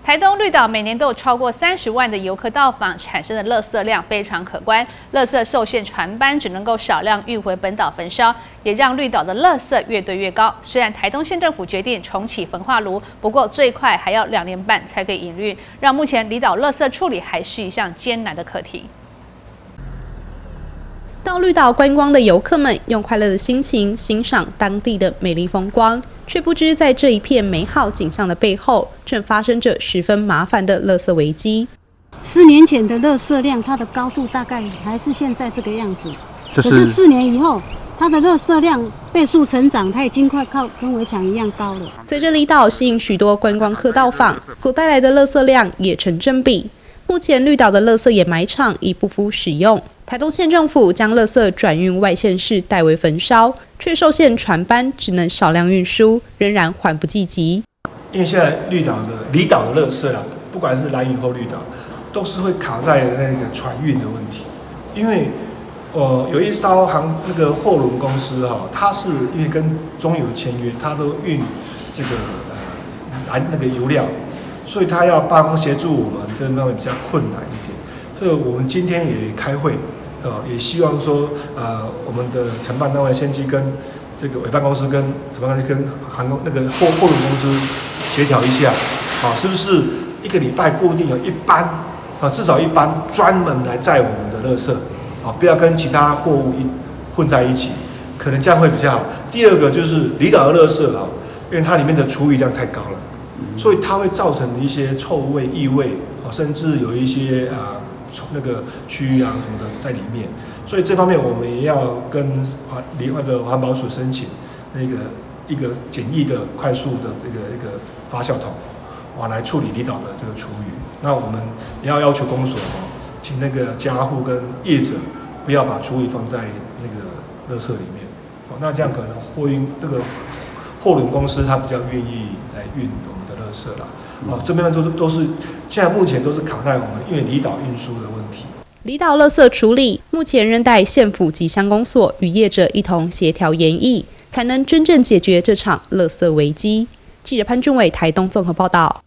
台东绿岛每年都有超过30万的游客到访，产生的垃圾量非常可观。垃圾受限船班只能够少量运回本岛焚烧，也让绿岛的垃圾越堆越高。虽然台东县政府决定重启焚化炉，不过最快还要2年半才可以营运，让目前离岛垃圾处理还是一项艰难的课题。到绿岛观光的游客们用快乐的心情欣赏当地的美丽风光，却不知在这一片美好景象的背后，正发生着十分麻烦的垃圾危机。10年前的垃圾量，它的高度大概还是现在这个样子，可是4年以后，它的垃圾量倍数成长，它已经快靠跟围墙一样高了。随着离岛吸引许多观光客到访，所带来的垃圾量也成正比。目前绿岛的垃圾掩埋场已不敷使用，台东县政府将垃圾转运外县市代为焚烧，却受限船班只能少量运输，仍然缓不济急。因为现在离岛的垃圾啦，不管是兰屿或绿岛，都是会卡在那个船运的问题。因为有一艘那个货轮公司它是因为跟中油签约，它都运这个那个油料。所以他要协助我们这方面比较困难一点，所以我们今天也开会，也希望说，我们的承办单位先去跟这个委办公司跟航空那个货轮公司协调一下，是不是1个礼拜固定有1班，至少1班专门来载我们的垃圾，不要跟其他货物混在一起，可能这样会比较好。第二个就是离岛的垃圾因为它里面的厨余量太高了。所以它会造成一些臭味、异味，甚至有一些那个蛆什么的在里面。所以这方面我们也要跟环保署申请一个简易的、快速的一个发酵桶，来处理离岛的这个厨余。那我们也要求公所请那个家户跟业者不要把厨余放在那个垃圾里面。那这样可能货轮公司它比较愿意来运我们的垃圾啦，这边都是现在目前都是卡在我们因为离岛运输的问题。离岛垃圾处理目前仍待县府及乡公所与业者一同协调研议，才能真正解决这场垃圾危机。记者潘俊伟台东综合报道。